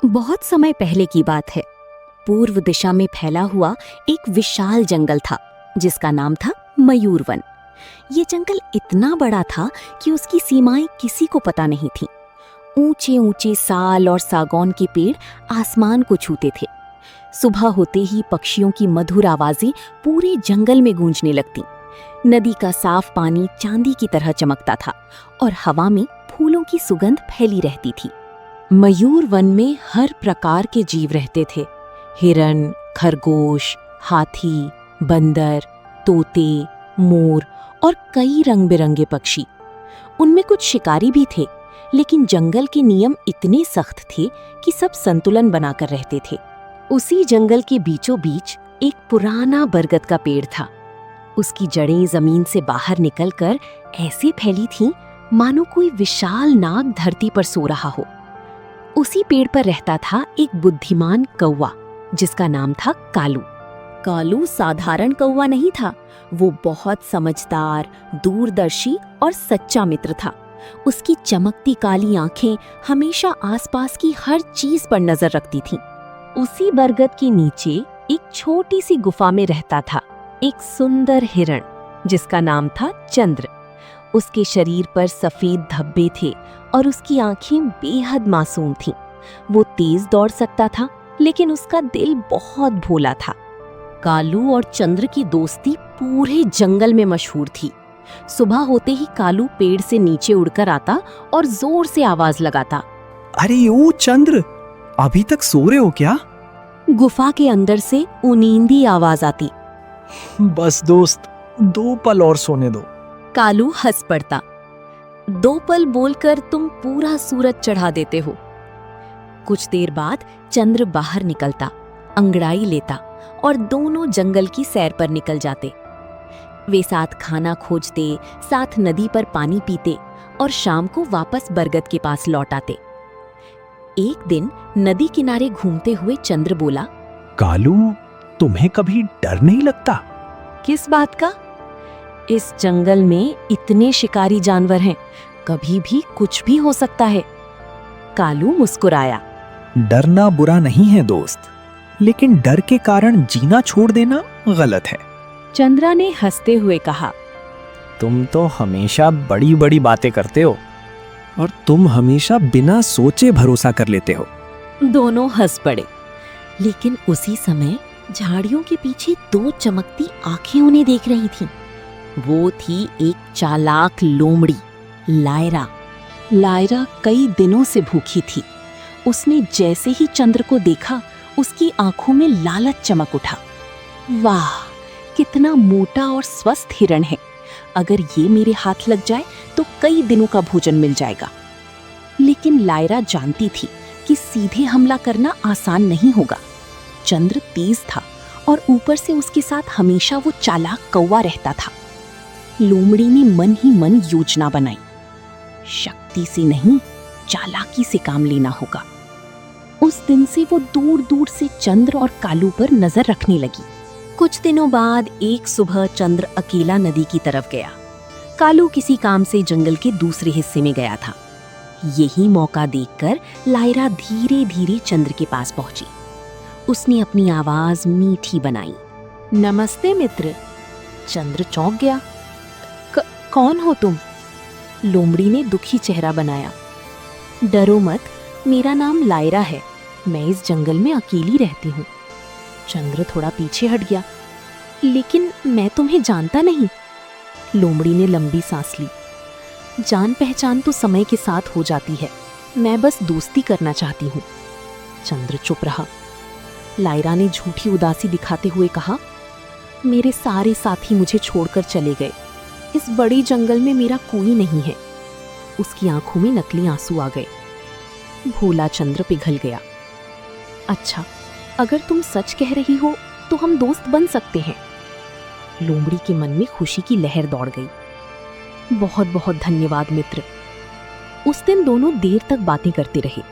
बहुत समय पहले की बात है। पूर्व दिशा में फैला हुआ एक विशाल जंगल था जिसका नाम था मयूरवन। ये जंगल इतना बड़ा था कि उसकी सीमाएं किसी को पता नहीं थीं। ऊंचे ऊंचे साल और सागौन के पेड़ आसमान को छूते थे। सुबह होते ही पक्षियों की मधुर आवाजें पूरे जंगल में गूंजने लगतीं। नदी का साफ पानी चांदी की तरह चमकता था और हवा में फूलों की सुगंध फैली रहती थी। मयूर वन में हर प्रकार के जीव रहते थे। हिरन, खरगोश, हाथी, बंदर, तोते, मोर और कई रंग बिरंगे पक्षी। उनमें कुछ शिकारी भी थे, लेकिन जंगल के नियम इतने सख्त थे कि सब संतुलन बनाकर रहते थे। उसी जंगल के बीचों बीच एक पुराना बरगद का पेड़ था। उसकी जड़ें जमीन से बाहर निकलकर ऐसे फैली थीं मानो कोई विशाल नाग धरती पर सो रहा हो। उसी पेड़ पर रहता था एक बुद्धिमान कौवा जिसका नाम था कालू। कालू साधारण कौवा नहीं था, वो बहुत समझदार, दूरदर्शी और सच्चा मित्र था। उसकी चमकती काली आंखें हमेशा आसपास की हर चीज पर नजर रखती थीं। उसी बरगद के नीचे एक छोटी सी गुफा में रहता था एक सुंदर हिरण जिसका नाम था चंद्र। उसके शरीर पर सफेद धब्बे थे और उसकी आंखें बेहद मासूम थीं। वो तेज दौड़ सकता था, लेकिन उसका दिल बहुत भोला था। कालू और चंद्र की दोस्ती पूरे जंगल में मशहूर थी। सुबह होते ही कालू पेड़ से नीचे उड़कर आता और जोर से आवाज लगाता, अरे ओ चंद्र, अभी तक सो रहे हो क्या? गुफा के अंदर से उनींदी आवाज आती। बस दोस्त, 2 पल और सोने दो। कालू हंस पड़ता। 2 पल बोलकर तुम पूरा सूरज चढ़ा देते हो। कुछ देर बाद चंद्र बाहर निकलता, अंगड़ाई लेता और दोनों जंगल की सैर पर निकल जाते। वे साथ खाना खोजते, साथ नदी पर पानी पीते और शाम को वापस बरगद के पास लौट आते। एक दिन नदी किनारे घूमते हुए चंद्र बोला, कालू, तुम्हें कभी डर नहीं लगता? किस बात का? इस जंगल में इतने शिकारी जानवर हैं, कभी भी कुछ भी हो सकता है। कालू मुस्कुराया। डरना बुरा नहीं है दोस्त, लेकिन डर के कारण जीना छोड़ देना गलत है। चंद्रा ने हंसते हुए कहा, तुम तो हमेशा बड़ी बड़ी बातें करते हो और तुम हमेशा बिना सोचे भरोसा कर लेते हो। दोनों हंस पड़े, लेकिन उसी समय झाड़ियों के पीछे 2 चमकती आंखें उन्हें देख रही थीं। वो थी एक चालाक लोमड़ी, लायरा। लायरा कई दिनों से भूखी थी। उसने जैसे ही चंद्र को देखा, उसकी आंखों में लालच चमक उठा। वाह, कितना मोटा और स्वस्थ हिरण है। अगर ये मेरे हाथ लग जाए तो कई दिनों का भोजन मिल जाएगा। लेकिन लायरा जानती थी कि सीधे हमला करना आसान नहीं होगा। चंद्र तेज था और ऊपर से उसके साथ हमेशा वो चालाक कौवा रहता था। लोमड़ी ने मन ही मन योजना बनाई। शक्ति से नहीं, चालाकी से काम लेना होगा। उस दिन से वो दूर दूर से चंद्र और कालू पर नजर रखने लगी। कुछ दिनों बाद एक सुबह चंद्र अकेला नदी की तरफ गया। कालू किसी काम से जंगल के दूसरे हिस्से में गया था। यही मौका देखकर लायरा धीरे धीरे चंद्र के पास पहुंची। उसने अपनी आवाज मीठी बनाई, नमस्ते मित्र। चंद्र चौंक गया। कौन हो तुम? लोमड़ी ने दुखी चेहरा बनाया। डरो मत, मेरा नाम लायरा है। मैं इस जंगल में अकेली रहती हूँ। चंद्र थोड़ा पीछे हट गया। लेकिन मैं तुम्हें जानता नहीं। लोमड़ी ने लंबी सांस ली। जान पहचान तो समय के साथ हो जाती है, मैं बस दोस्ती करना चाहती हूँ। चंद्र चुप रहा। लायरा ने झूठी उदासी दिखाते हुए कहा, मेरे सारे साथी मुझे छोड़कर चले गए। इस बड़े जंगल में मेरा कोई नहीं है। उसकी आंखों में नकली आंसू आ गए। भोला चंद्र पिघल गया। अच्छा, अगर तुम सच कह रही हो तो हम दोस्त बन सकते हैं। लोमड़ी के मन में खुशी की लहर दौड़ गई। बहुत बहुत धन्यवाद मित्र। उस दिन दोनों देर तक बातें करते रहे।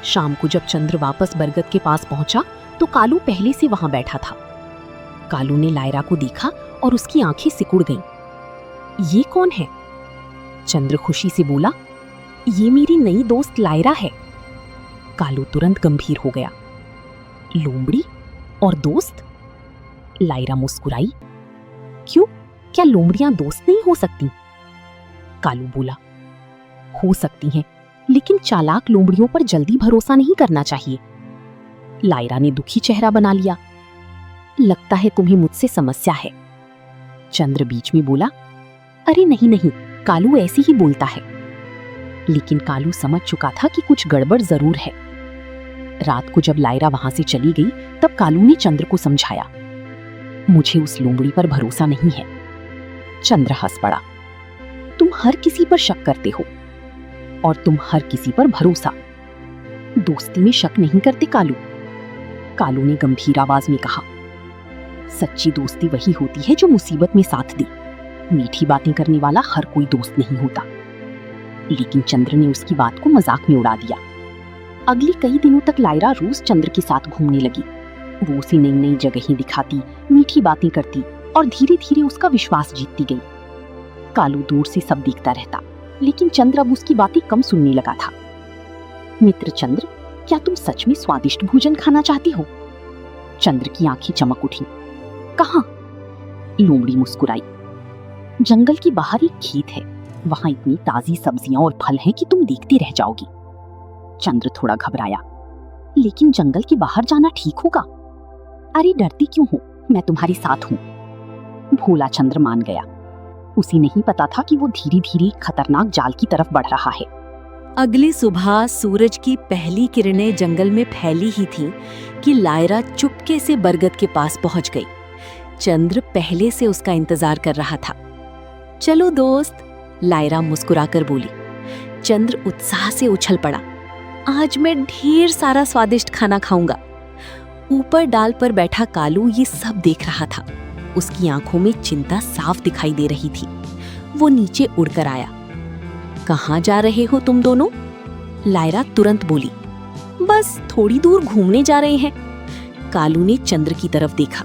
शाम को जब चंद्र वापस बरगद के पास पहुंचा तो कालू पहले से वहां बैठा था। कालू ने लायरा को देखा और उसकी आंखें सिकुड़ गईं। ये कौन है? चंद्र खुशी से बोला, ये मेरी नई दोस्त लायरा है। कालू तुरंत गंभीर हो गया। लोमड़ी और दोस्त? लायरा मुस्कुराई। क्यों, क्या लोमड़ियां दोस्त नहीं हो सकती? कालू बोला, हो सकती हैं, लेकिन चालाक लोमड़ियों पर जल्दी भरोसा नहीं करना चाहिए। लायरा ने दुखी चेहरा बना लिया। लगता है तुम्हें मुझसे समस्या है। चंद्र बीच में बोला, अरे नहीं नहीं, कालू ऐसे ही बोलता है। लेकिन कालू समझ चुका था कि कुछ गड़बड़ जरूर है। रात को जब लायरा वहां से चली गई तब कालू ने चंद्र को समझाया, मुझे उस लोमड़ी पर भरोसा नहीं है। चंद्र हंस पड़ा, तुम हर किसी पर शक करते हो और तुम हर किसी पर भरोसा। दोस्ती में शक नहीं करते कालू। कालू ने गंभीर आवाज में कहा, सच्ची दोस्ती वही होती है जो मुसीबत में साथ दे। मीठी बातें करने वाला हर कोई दोस्त नहीं होता। लेकिन चंद्र ने उसकी बात को मजाक में उड़ा दिया। अगले कई दिनों तक लायरा रोज चंद्र के साथ घूमने लगी। वो उसे नई नई जगहें दिखाती, मीठी बातें करती और धीरे धीरे उसका विश्वास जीतती गई। कालू दूर से सब देखता रहता, लेकिन चंद्र अब उसकी बातें कम सुनने लगा था। मित्र चंद्र, क्या तुम सच में स्वादिष्ट भोजन खाना चाहती हो? चंद्र की आंखें चमक उठी। कहाँ? लोमड़ी मुस्कुराई। जंगल के बाहर एक खेत है, वहां इतनी ताजी सब्जियां और फल हैं कि तुम देखते रह जाओगी। चंद्र थोड़ा घबराया, लेकिन जंगल के बाहर जाना ठीक होगा? अरे डरती क्यों हो, मैं तुम्हारे साथ हूं। भोला चंद्र मान गया। उसे नहीं पता था कि वो धीरे धीरे खतरनाक जाल की तरफ बढ़ रहा है। अगली सुबह सूरज की पहली किरणें जंगल में फैली ही थीं कि लायरा चुपके से बरगद के पास पहुंच गई। चंद्र पहले से उसका इंतजार कर रहा था। चलो दोस्त, लायरा मुस्कुराकर बोली। चंद्र उत्साह से उछल पड़ा, आज मैं ढेर सारा स्वादिष्ट खाना खाऊंगा। ऊपर डाल पर बैठा कालू ये सब देख रहा था। उसकी आंखों में चिंता साफ दिखाई दे रही थी। वो नीचे उड़कर आया। कहाँ जा रहे हो तुम दोनों? लायरा तुरंत बोली, बस थोड़ी दूर घूमने जा रहे हैं। कालू ने चंद्र की तरफ देखा।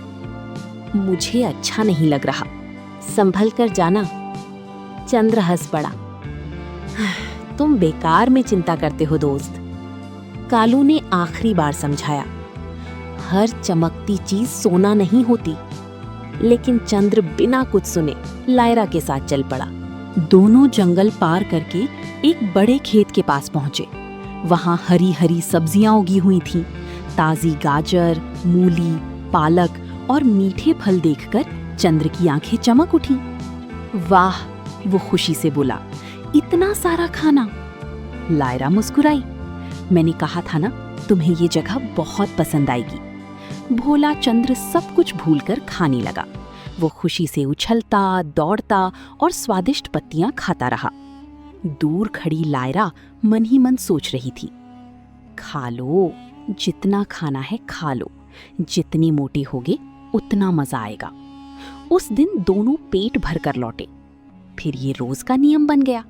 मुझे अच्छा नहीं लग रहा, संभल कर जाना। चंद्र हंस पड़ा, तुम बेकार में चिंता करते हो दोस्त। कालू ने आखिरी बार समझाया, हर चमकती चीज सोना नहीं होती। लेकिन चंद्र बिना कुछ सुने लायरा के साथ चल पड़ा। दोनों जंगल पार करके एक बड़े खेत के पास पहुंचे। वहां हरी हरी सब्जियां उगी हुई थीं। ताजी गाजर, मूली, पालक और मीठे फल देखकर चंद्र की आंखें चमक उठी। वाह, वो खुशी से बोला, इतना सारा खाना। लायरा मुस्कुराई, मैंने कहा था ना, तुम्हें ये जगह बहुत पसंद आएगी। भोला चंद्र सब कुछ भूलकर खाने लगा। वो खुशी से उछलता, दौड़ता और स्वादिष्ट पत्तियां खाता रहा। दूर खड़ी लायरा मन ही मन सोच रही थी, खा लो, जितना खाना है खा लो, जितने मोटे होगे उतना मजा आएगा। उस दिन दोनों पेट भर कर लौटे। फिर ये रोज का नियम बन गया।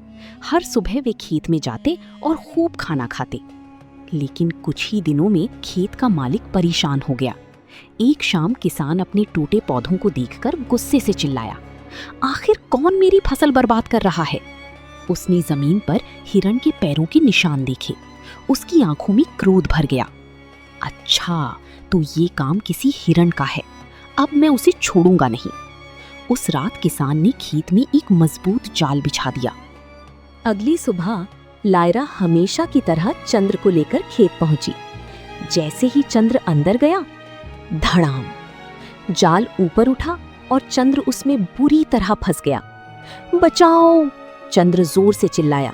हर सुबह वे खेत में जाते और खूब खाना खाते। लेकिन कुछ ही दिनों में खेत का मालिक परेशान हो गया। एक शाम किसान अपने टूटे पौधों को देखकर गुस्से से चिल्लाया, आखिर कौन मेरी फसल बर्बाद कर रहा है? उसने जमीन पर हिरण के पैरों के निशान देखे। उसकी आंखों में क्रोध भर गया। अच्छा, तो ये काम किसी हिरण का है, अब मैं उसे छोड़ूंगा नहीं। उस रात किसान ने खेत में एक मजबूत जाल बिछा दिया। अगली सुबह लायरा हमेशा की तरह चंद्र को लेकर खेत पहुंची। जैसे ही चंद्र अंदर गया, धड़ाम, जाल ऊपर उठा और चंद्र उसमें बुरी तरह फंस गया। बचाओ! चंद्र जोर से चिल्लाया।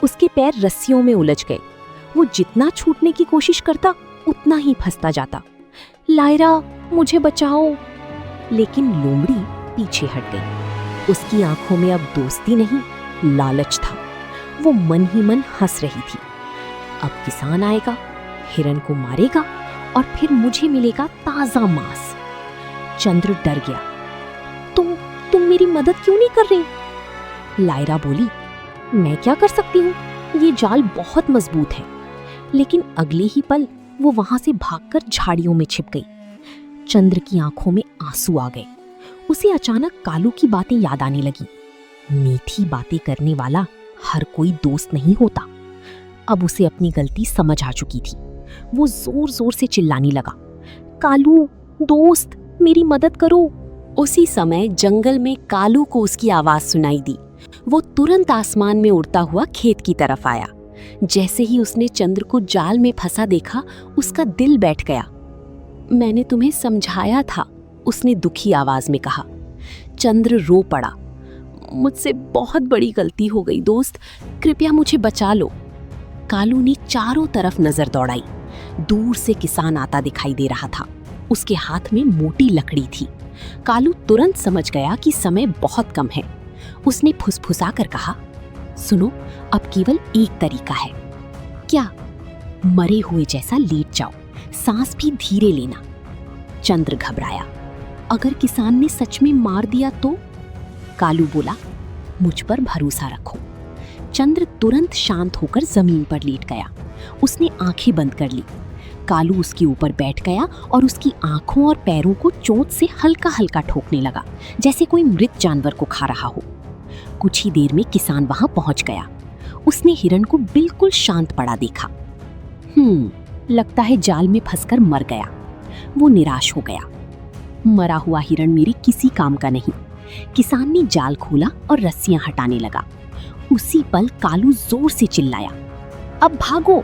उसके पैर रस्सियों में उलझ गए। वो जितना छूटने की कोशिश करता उतना ही फंसता जाता। लायरा, मुझे बचाओ! लेकिन लोमड़ी पीछे हट गई। उसकी आंखों में अब दोस्ती नहीं, लालच था। वो मन ही मन हंस रही थी। अब किसान आएगा, हिरण को मारेगा और फिर मुझे मिलेगा ताजा मांस। चंद्र डर गया। तुम मेरी मदद क्यों नहीं कर रही? लायरा बोली, मैं क्या कर सकती हूँ, ये जाल बहुत मजबूत है। लेकिन अगले ही पल वो वहां से भागकर झाड़ियों में छिप गई। चंद्र की आंखों में आंसू आ गए। उसे अचानक कालू की बातें याद आने लगी। मीठी बातें करने वाला हर कोई दोस्त नहीं होता। अब उसे अपनी गलती समझ आ चुकी थी। वो जोर जोर से चिल्लाने लगा, कालू दोस्त मेरी मदद करो। उसी समय जंगल में कालू को उसकी आवाज सुनाई दी। वो तुरंत आसमान में उड़ता हुआ खेत की तरफ आया। जैसे ही उसने चंद्र को जाल में फंसा देखा, उसका दिल बैठ गया। मैंने तुम्हें समझाया था, उसने दुखी आवाज में कहा। चंद्र रो पड़ा, मुझसे बहुत बड़ी गलती हो गई दोस्त, कृपया मुझे बचा लो। कालू ने चारों तरफ नजर दौड़ाई। दूर से किसान आता दिखाई दे रहा था। उसके हाथ में मोटी लकड़ी थी। कालू तुरंत समझ गया कि समय बहुत कम है। उसने फुसफुसा कर कहा, सुनो, अब केवल एक तरीका है। क्या? मरे हुए जैसा लेट जाओ, सांस भी धीरे लेना। चंद्र घबराया, अगर किसान ने सच में मार दिया तो? कालू बोला, मुझ पर भरोसा रखो। चंद्र तुरंत शांत होकर जमीन पर लेट गया। उसने आंखें बंद कर ली। कालू उसके ऊपर बैठ गया और उसकी आंखों और पैरों को चोट से हल्का हल्का ठोकने लगा, जैसे कोई मृत जानवर को खा रहा हो। कुछ ही देर में किसान वहां पहुंच गया। उसने हिरण को बिल्कुल शांत पड़ा देखा। लगता है जाल में फंसकर मर गया। वो निराश हो गया। मरा हुआ हिरण मेरे किसी काम का नहीं। किसान ने जाल खोला और रस्सियां हटाने लगा। उसी पल कालू जोर से चिल्लाया, अब भागो।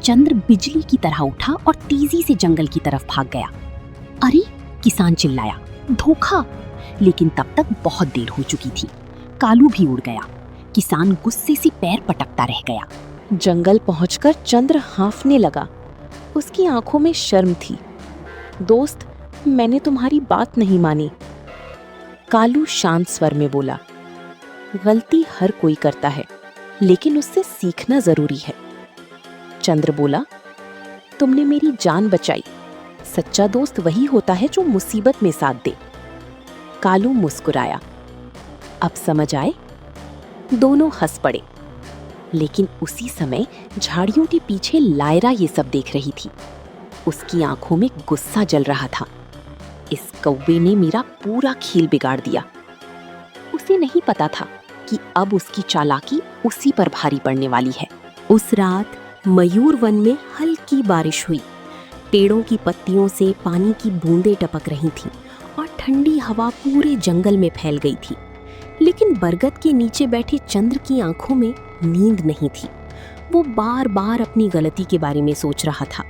चंद्र बिजली की तरह उठा और तेजी से जंगल की तरफ भाग गया। अरे, किसान चिल्लाया, धोखा। लेकिन तब तक बहुत देर हो चुकी थी। कालू भी उड़ गया। किसान गुस्से से पैर पटकता रह गया। जंगल पहुंचकर चंद्र हांफने लगा। उसकी आंखों में शर्म थी। दोस्त, मैंने तुम्हारी बात नहीं मानी। कालू शांत स्वर में बोला, गलती हर कोई करता है, लेकिन उससे सीखना जरूरी है। चंद्र बोला, तुमने मेरी जान बचाई। सच्चा दोस्त वही होता है जो मुसीबत में साथ दे। कालू मुस्कुराया। अब समझ आए? दोनों हंस पड़े। लेकिन उसी समय झाड़ियों के पीछे लायरा ये सब देख रही थी। उसकी आंखों में गुस्सा जल रहा था। इस कौवे ने मेरा पूरा खेल बिगाड़ दिया। उसे नहीं पता था कि अब उसकी चालाकी उसी पर भारी पड़ने वाली है। उस रात मयूर वन में हल्की बारिश हुई। पेड़ों की पत्तियों से पानी की बूंदें टपक रही थीं और ठंडी हवा पूरे जंगल में फैल गई थी। लेकिन बरगद के नीचे बैठे चंद्र की आंखों में नींद नहीं थी। वो बार बार अपनी गलती के बारे में सोच रहा था।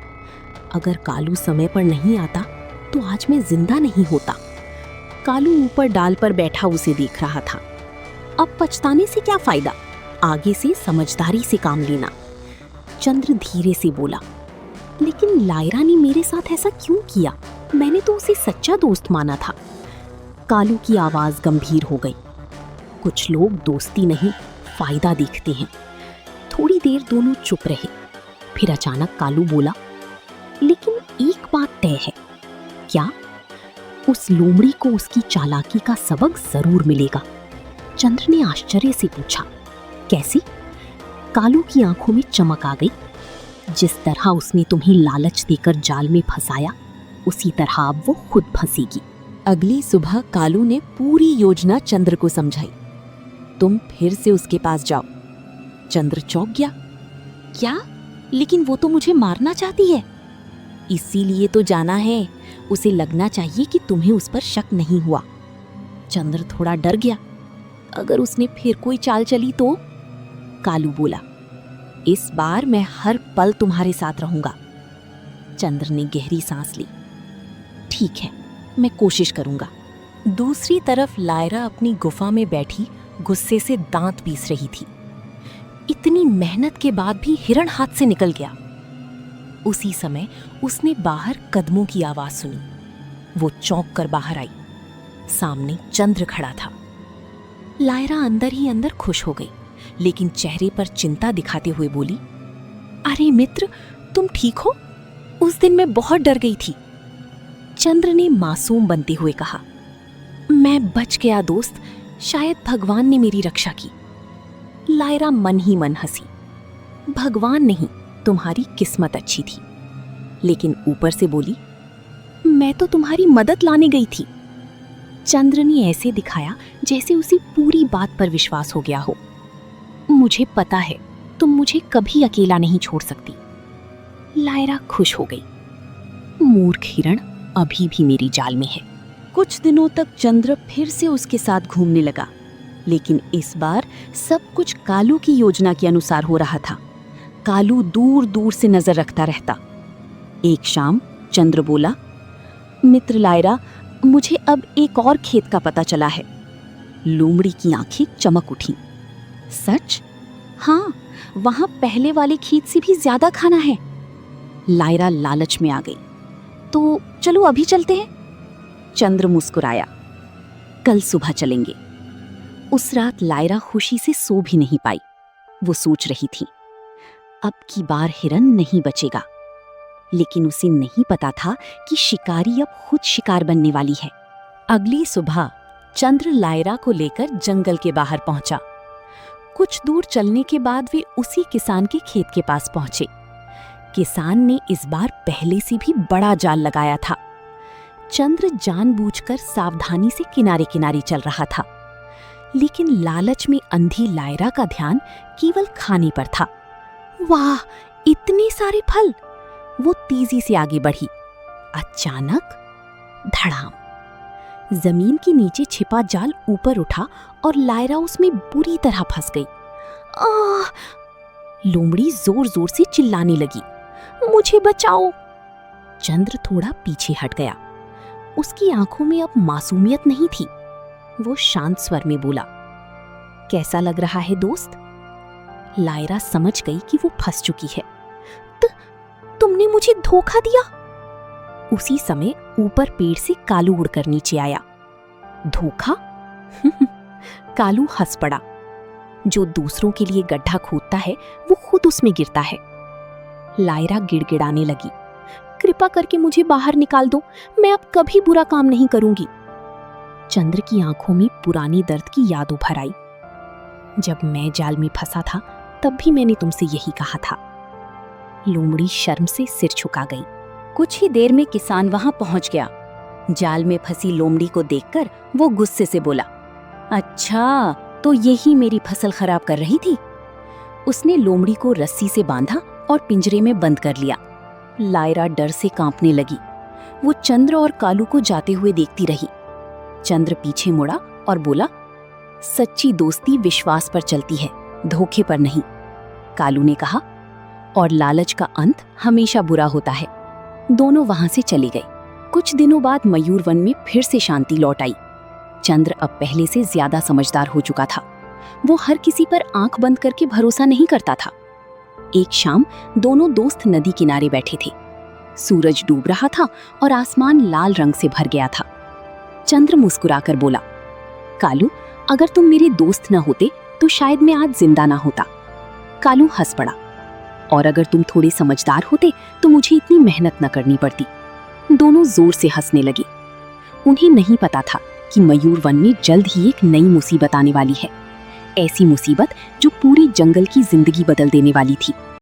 अगर कालू समय पर नहीं आता तो आज मैं जिंदा नहीं होता। कालू ऊपर डाल पर बैठा उसे देख रहा था। अब पछताने से क्या फायदा, आगे से समझदारी से काम लेना। चंद्र धीरे से बोला, लेकिन लायरा ने मेरे साथ ऐसा क्यों किया? मैंने तो उसे सच्चा दोस्त माना था। कालू की आवाज गंभीर हो गई। कुछ लोग दोस्ती नहीं, फायदा देखते हैं। थोड़ी देर दोनों चुप रहे। फिर अचानक कालू बोला, लेकिन एक बात तय है। क्या? उस लोमड़ी को उसकी चालाकी का सबक जरूर मिलेगा। चंद्र ने आश्चर्य से पूछा, कैसे? कालू की आंखों में चमक आ गई। जिस तरह उसने तुम्हें लालच देकर जाल में फंसाया, उसी तरह अब वो खुद फंसेगी। अगली सुबह कालू ने पूरी योजना चंद्र को समझाई। तुम फिर से उसके पास जाओ। चंद्र चौंक गया। क्या? लेकिन वो तो मुझे मारना चाहती है। इसीलिए तो जाना है। उसे लगना चाहिए कि तुम्हें उस पर शक नहीं हुआ। चंद्र थोड़ा डर गया। अगर उसने फिर कोई चाल चली तो? कालू बोला, इस बार मैं हर पल तुम्हारे साथ रहूंगा। चंद्र ने गहरी सांस ली। ठीक है, मैं कोशिश करूंगा। दूसरी तरफ लायरा अपनी गुफा में बैठी गुस्से से दांत पीस रही थी। इतनी मेहनत के बाद भी हिरण हाथ से निकल गया। उसी समय उसने बाहर कदमों की आवाज सुनी। वो चौंक कर बाहर आई। सामने चंद्र खड़ा था। लायरा अंदर ही अंदर खुश हो गई, लेकिन चेहरे पर चिंता दिखाते हुए बोली, अरे मित्र, तुम ठीक हो? उस दिन मैं बहुत डर गई थी। चंद्र ने मासूम बनते हुए कहा, मैं बच गया दोस्त, शायद भगवान ने मेरी रक्षा की। लायरा मन ही मन हंसी। भगवान नहीं, तुम्हारी किस्मत अच्छी थी। लेकिन ऊपर से बोली, मैं तो तुम्हारी मदद लाने गई थी। चंद्र ने ऐसे दिखाया जैसे उसे पूरी बात पर विश्वास हो गया हो। मुझे पता है, तुम मुझे कभी अकेला नहीं छोड़ सकती। लायरा खुश हो गई। मूर्ख हिरण अभी भी मेरी जाल में है। कुछ दिनों तक चंद्र फिर से उसके साथ घूमने लगा, लेकिन इस बार सब कुछ कालू की योजना के अनुसार हो रहा था। कालू दूर दूर से नजर रखता रहता। एक शाम चंद्र बोला, मित्र लायरा, मुझे अब एक और खेत का पता चला है। लोमड़ी की आंखें चमक उठी। सच? हाँ, वहां पहले वाले खेत से भी ज्यादा खाना है। लायरा लालच में आ गई। तो चलो अभी चलते हैं। चंद्र मुस्कुराया। कल सुबह चलेंगे। उस रात लायरा खुशी से सो भी नहीं पाई। वो सोच रही थी, अब की बार हिरन नहीं बचेगा। लेकिन उसे नहीं पता था कि शिकारी अब खुद शिकार बनने वाली है। अगली सुबह चंद्र लायरा को लेकर जंगल के बाहर पहुंचा। कुछ दूर चलने के बाद वे उसी किसान के खेत के पास पहुंचे। किसान ने इस बार पहले से भी बड़ा जाल लगाया था। चंद्र जानबूझकर सावधानी से किनारे किनारे चल रहा था, लेकिन लालच में अंधी लायरा का ध्यान केवल खाने पर था। वाह, इतने सारे फल! वो तेजी से आगे बढ़ी। अचानक धड़ाम! जमीन के नीचे छिपा जाल ऊपर उठा और लायरा उसमें बुरी तरह फंस गई। आह! लोमड़ी जोर जोर से चिल्लाने लगी, मुझे बचाओ! चंद्र थोड़ा पीछे हट गया। उसकी आंखों में अब मासूमियत नहीं थी। वो शांत स्वर में बोला, कैसा लग रहा है दोस्त? लायरा समझ गई कि वो फंस चुकी है। तुमने मुझे धोखा दिया। उसी समय ऊपर पेड़ से कालू उड़कर नीचे आया। धोखा? कालू हंस पड़ा। जो दूसरों के लिए गड्ढा खोदता है वो खुद उसमें गिरता है। लायरा गिड़गिड़ाने लगी, कृपा करके मुझे बाहर निकाल दो, मैं अब कभी बुरा काम नहीं करूंगी। चंद्र की आंखों में पुरानी दर्द की याद उभर आई। जब मैं जाल में फंसा था तब भी मैंने तुमसे यही कहा था। लोमड़ी शर्म से सिर झुका गई। कुछ ही देर में किसान वहां पहुंच गया। जाल में फंसी लोमड़ी को देखकर वो गुस्से से बोला, अच्छा, तो यही मेरी फसल खराब कर रही थी। उसने लोमड़ी को रस्सी से बांधा और पिंजरे में बंद कर लिया। लायरा डर से कांपने लगी। वो चंद्र और कालू को जाते हुए देखती रही। चंद्र पीछे मुड़ा और बोला, सच्ची दोस्ती विश्वास पर चलती है, धोखे पर नहीं। कालू ने कहा, और लालच का अंत हमेशा बुरा होता है। दोनों वहां से चले गए। कुछ दिनों बाद मयूर वन में फिर से शांति लौट आई। चंद्र अब पहले से ज्यादा समझदार हो चुका था। वो हर किसी पर आंख बंद करके भरोसा नहीं करता था। एक शाम दोनों दोस्त नदी किनारे बैठे थे। सूरज डूब रहा था और आसमान लाल रंग से भर गया था। चंद्र मुस्कुराकर बोला, कालू, अगर तुम मेरे दोस्त न होते तो शायद मैं आज जिंदा ना होता। कालू हंस पड़ा, और अगर तुम थोड़े समझदार होते तो मुझे इतनी मेहनत न करनी पड़ती। दोनों जोर से हंसने लगे। उन्हें नहीं पता था कि मयूर वन में जल्द ही एक नई मुसीबत आने वाली है। ऐसी मुसीबत जो पूरी जंगल की जिंदगी बदल देने वाली थी।